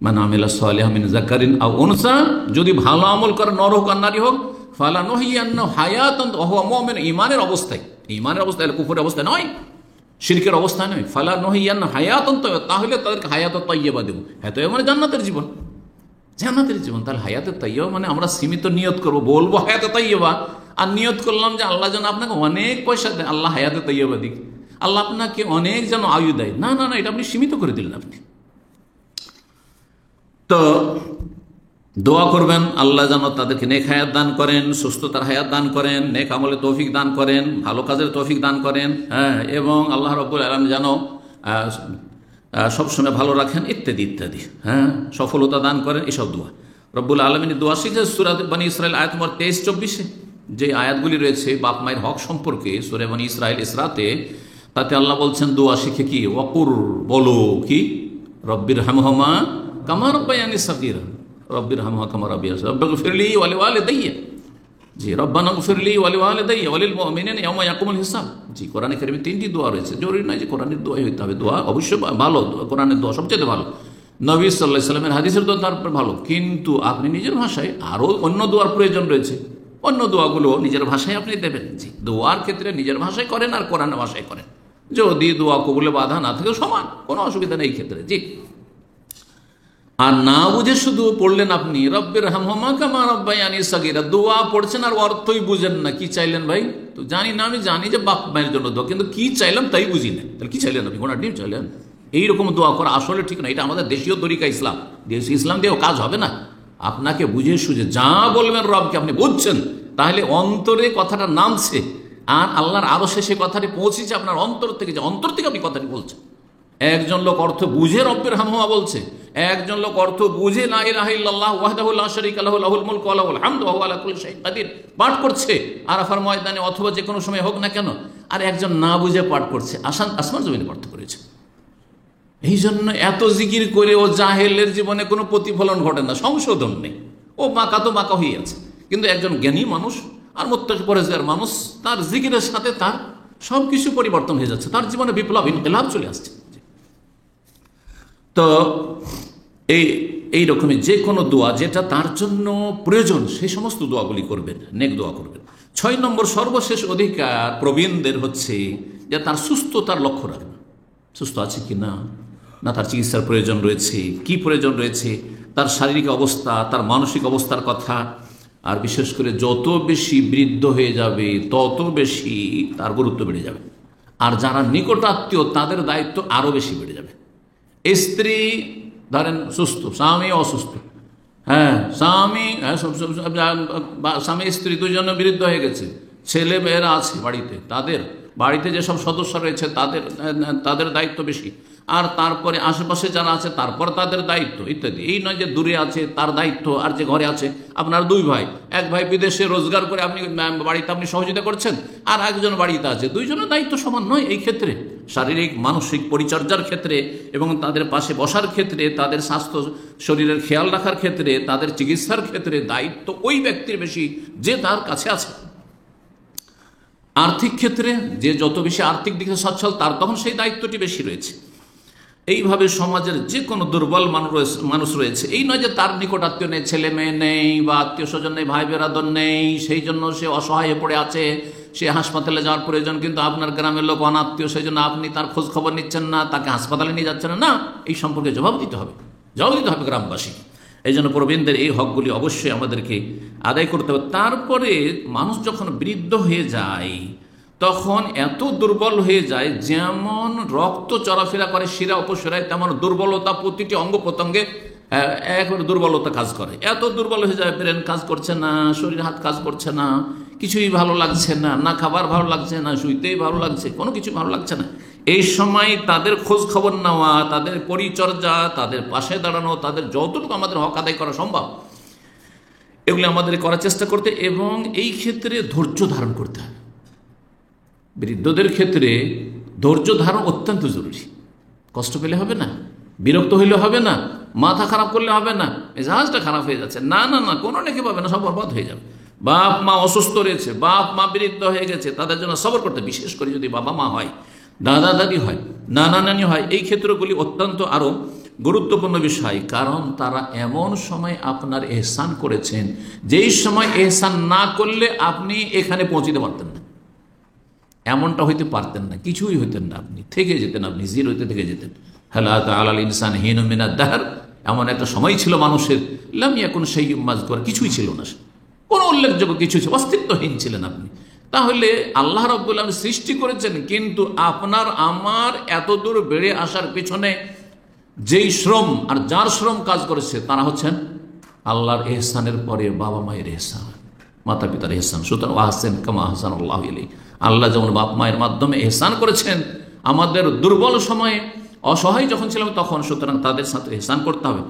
মান আমিলা সালিহাম মিন যাকারিন আও উনসা, যদি ভালো আমল করে নর হোক আর নারী হোক, ফালানুহিয়ান্নাহু হায়াতান ওয়া হুয়া মুমিন, ঈমানের অবস্থায়, ঈমানের অবস্থায়, কুফরের অবস্থায় নয়, শিরকের অবস্থায় নয়। ফালানুহিয়ান্নাহু হায়াতান তাইয়্যিবা, তাহলে তাদেরকে হায়াতুত তাইয়্যিবা দেব। হায়াত মানে জান্নাতের জীবন, জান্নাতের জীবন। তাহলে হায়াতুত তাইয়্যিবা মানে আমরা সীমিত নিয়ত করব, বলবো হায়াতুত তাইয়্যিবা, আর নিয়ত করলাম যে আল্লাহ যেন আপনাকে অনেক পয়সা দেয়, আল্লাহ হায়াতুত তাইয়্যিবা দিক, আল্লাহ আপনাকে অনেক যেন আয়ু দেয়। না না না, এটা আপনি সীমিত করে দিলেন আপনি। তো দোয়া করবেন আল্লাহ যেন তাদেরকে নেক হায়াত দান করেন, সুস্থতার হায়াত দান করেন, নেক আমলে তৌফিক দান করেন, ভালো কাজের তৌফিক দান করেন, হ্যাঁ, এবং আল্লাহ রাব্বুল আলামিন যেন সবসময় ভালো রাখেন, ইত্যাদি ইত্যাদি, হ্যাঁ, সফলতা দান করেন, এসব দোয়া রব্বুল আলামিন দোয়া শিখে। সূরা বনী ইসরাইল আয়াত নম্বর 23-24 যে আয়াতগুলি রয়েছে বাপ মায়ের হক সম্পর্কে, সূরা বনী ইসরাইল ইসরাতে, তাতে আল্লাহ বলছেন দোয়া শিখে কি, ওয়াকুর, বলো কি, রব্বির হামহুমা কামা রাব্বায়ানি সাগীরা, রব্বির হামহুমা কামা রাব্বায়ানি সাগীরা, রব্বিগফিরলি ওয়া লিওয়ালিদাইয়া, জি, রব্বানা গফিরলি ওয়া লিওয়ালিদাইয়া ওয়া লিল মুমিনিনা ইয়াওমা ইয়াকুমুল হিসাব। জি, কোরআনে কারিমে 3টি দোয়া রয়েছে, জরুরি নয় যে কোরআনের দোয়াই হইতে হবে, দোয়া অবশ্যই ভালো, কোরআনের দোয়া সবচেয়ে ভালো, নবী সাল্লাল্লাহু আলাইহি ওয়াসাল্লামের হাদিসের দোয়া তারপর ভালো, কিন্তু আপনি নিজের ভাষায় আরও অন্য দোয়ার প্রয়োজন রয়েছে, অন্য দোয়াগুলো নিজের ভাষায় আপনি দেবেন। জি, দোয়ার ক্ষেত্রে নিজের ভাষায় করেন আর কোরআনের ভাষায় করেন, যদি দোয়া কবুলে বাধা না থাকে সমান, কোনো অসুবিধা নেই এই ক্ষেত্রে। জি, আর না বুঝে শুধু পড়লেন আপনি রব্বির হামহুমা কামা রাব্বায়ানি সাগীরা, দোয়া পড়ছেন আর অর্থই বুঝেন না, কি চাইলেন ভাই, তো জানি না, আমি জানি যে বাপ মায়ের জন্য দোয়া, কিন্তু কি চাইলাম তাই বুঝি না, তাহলে কি চাইলেন আপনি, কোনটা ডিম চাইলেন? এইরকম দোয়া করা আসলে ঠিক না, এটা আমাদের দেশীয় তরিকা, ইসলাম দেশীয় ইসলাম দিয়েও কাজ হবে না। আপনাকে বুঝে সুঝে যা বলবেন রবকে, আপনি বুঝছেন, তাহলে অন্তরে কথাটা নামছে, আর আল্লাহর আরো শেষে কথাটি পৌঁছেছে আপনার অন্তর থেকে, যে অন্তর থেকে আপনি কথাটি বলছেন। একজন লোক অর্থ বুঝে রব্বির হামহুমা বলছে, একজন লোক অর্থ বুঝে লা ইলাহা ইল্লাল্লাহু ওয়াহদাহু লা শারীকা লাহু লাহুল মুলকু ওয়া লাহুল হামদু ওয়া হুয়া আলা কুল্লি শাইইন কাদির পাঠ করছে আরাফার ময়দানে অথবা যে কোনো সময় হোক না কেন, আর একজন না বুঝে পাঠ করছে, আসমান জমিনে পার্থক্য রয়েছে। এই জন্য এত জিকির করে ও জাহেলের জীবনে কোনো প্রতিফলন ঘটে না, সংশোধন নেই, ও বাঁকা তো বাঁকা হয়ে আছে। কিন্তু একজন জ্ঞানী মানুষ আর মুত্তাকি পরেজগার মানুষ, তার জিকিরের সাথে তার সব কিছু পরিবর্তন হয়ে যাচ্ছে, তার জীবনে বিপ্লব, ইনকিলাব চলে আসছে। তো এই রকমের যে কোনো দোয়া যেটা তার জন্য প্রয়োজন, সেই সমস্ত দোয়াগুলি করবেন, নেক দোয়া করবেন। 6 নম্বর সর্বশেষ অধিকার প্রবীণদের হচ্ছে যে তার সুস্থতার লক্ষ্য রাখবেন, সুস্থ আছে কি না, না তার চিকিৎসার প্রয়োজন রয়েছে, কি প্রয়োজন রয়েছে, তার শারীরিক অবস্থা, তার মানসিক অবস্থার কথা। আর বিশেষ করে যত বেশি বৃদ্ধ হয়ে যাবে তত বেশি তার গুরুত্ব বেড়ে যাবে, আর যারা নিকটাত্মীয় তাদের দায়িত্ব আরও বেশি বেড়ে যাবে। স্ত্রী ধরেন সুস্থ, স্বামী অসুস্থ, হ্যাঁ, স্বামী স্ত্রী দুজনে বৃদ্ধ হয়ে গেছে, ছেলে মেয়েরা আছে বাড়িতে, তাদের বাড়িতে যেসব সদস্য রয়েছে তাদের দায়িত্ব বেশি, আর তারপরে আশেপাশে যারা আছে তারপর তাদের দায়িত্ব ইত্যাদি। এই নয় যে দূরে আছে তার দায়িত্ব, আর যে ঘরে আছে, আপনার 2 ভাই, এক ভাই বিদেশে রোজগার করে আপনি বাড়িতে আপনি সহযোগিতা করছেন, আর একজন বাড়িতে আছে, দুইজনের দায়িত্ব সমান নয়। এই ক্ষেত্রে শারীরিক মানসিক পরিচর্যার ক্ষেত্রে এবং তাদের পাশে বসার ক্ষেত্রে, তাদের স্বাস্থ্য শরীরের খেয়াল রাখার ক্ষেত্রে, তাদের চিকিৎসার ক্ষেত্রে দায়িত্ব ওই ব্যক্তির বেশি যে তার কাছে আছে। আর্থিক ক্ষেত্রে যে যত বেশি আর্থিক দিকে সচ্ছল, তার তখন সেই দায়িত্বটি বেশি রয়েছে। এইভাবে সমাজের যে কোনো দুর্বল মানুষ রয়েছে, এই নয় যে তার নিকট আত্মীয় নেই, ছেলে মেয়ে নেই, বা আত্মীয় স্বজন নেই, ভাই বেরাদর নেই, সেই জন্য সে অসহায় হয়ে পড়ে আছে, সে হাসপাতালে যাওয়ার প্রয়োজন, কিন্তু আপনার গ্রামের লোক অনাত্মীয়, সেই জন্য আপনি তার খোঁজ খবর নিচ্ছেন না, তাকে হাসপাতালে নিয়ে যাচ্ছেন না, এই সম্পর্কে জবাব দিতে হবে গ্রামবাসী। এই জন্য প্রবীণদের এই হকগুলি অবশ্যই আমাদেরকে আদায় করতে হবে। তারপরে মানুষ যখন বৃদ্ধ হয়ে যায় তখন এত দুর্বল হয়ে যায়, যেমন রক্ত চলাফেরা করে শিরা উপশিরায়, তেমন দুর্বলতা প্রতিটি অঙ্গ প্রত্যঙ্গে একবারে দুর্বলতা কাজ করে। এত দুর্বল হয়ে যায়, ব্রেন কাজ করছে না, শরীর হাত কাজ করছে না, কিছুই ভালো লাগছে না, না খাবার ভালো লাগছে না, শুইতেই ভালো লাগছে, কোনো কিছু ভালো লাগছে না। এই সময় তাদের খোঁজ খবর নেওয়া, তাদের পরিচর্যা, তাদের পাশে দাঁড়ানো, তাদের যতটুকু আমাদের হক আদায় করা সম্ভব, এগুলি আমাদের করার চেষ্টা করতে, এবং এই ক্ষেত্রে ধৈর্য ধারণ করতে হবে। বৃদ্ধদের ক্ষেত্রে ধৈর্য ধারণ অত্যন্ত জরুরি। কষ্ট পেলে হবে না, বিরক্ত হইলে হবে না, মাথা খারাপ করলে হবে না, মেজাজটা খারাপ হয়ে যাচ্ছে, না না না, কোনো নাকি পাবে না, সব বরবাদ হয়ে যাবে। বাপ মা অসুস্থ রয়েছে, বাপ মা বৃদ্ধ হয়ে গেছে, তাদের জন্য সবর করতে, বিশেষ করে যদি বাবা মা হয়, দাদা দাদি হয়, নানা নানি হয়, এই ক্ষেত্রগুলি অত্যন্ত আরও গুরুত্বপূর্ণ বিষয়, কারণ তারা এমন সময় আপনার এহসান করেছেন যেই সময় এহসান না করলে আপনি এখানে পৌঁছতে পারতেন না, এমনটা হইতে পারতেন না, কিছুই হইতেন না, আপনি থেকে যেতেন, আপনি জিরোতে থেকে যেতেন। হালাত আলাল ইনসান হিন মিনাদ দাহর, এমন একটা সময় ছিল মানুষের, লাম ইয়াকুন শাইউম মাযকুর, কিছুই ছিল না, কোনো উল্লেখযোগ্য কিছু ছিল, অস্তিত্বহীন ছিলেন আপনি। তাহলে আল্লাহ রাব্বুল আলামিন সৃষ্টি করেছেন, কিন্তু আপনার আমার এত দূর বেড়ে আসার পেছনে যেই শ্রম আর যার শ্রম কাজ করেছে তারা হচ্ছেন আল্লাহর এহসানের পরে বাবা মায়ের এহসান, মাতা পিতার এহসান। সুতরাং আহসেন কামা আহসান আল্লাহু ইলাইক, আল্লাহ যেমন বাপ মায়ের মাধ্যমে এহসান করেছেন আমাদের দুর্বল সময়ে, অসহায় যখন ছিলাম তখন, সুতরাং তাদের সাথে এহসান করতে হবে।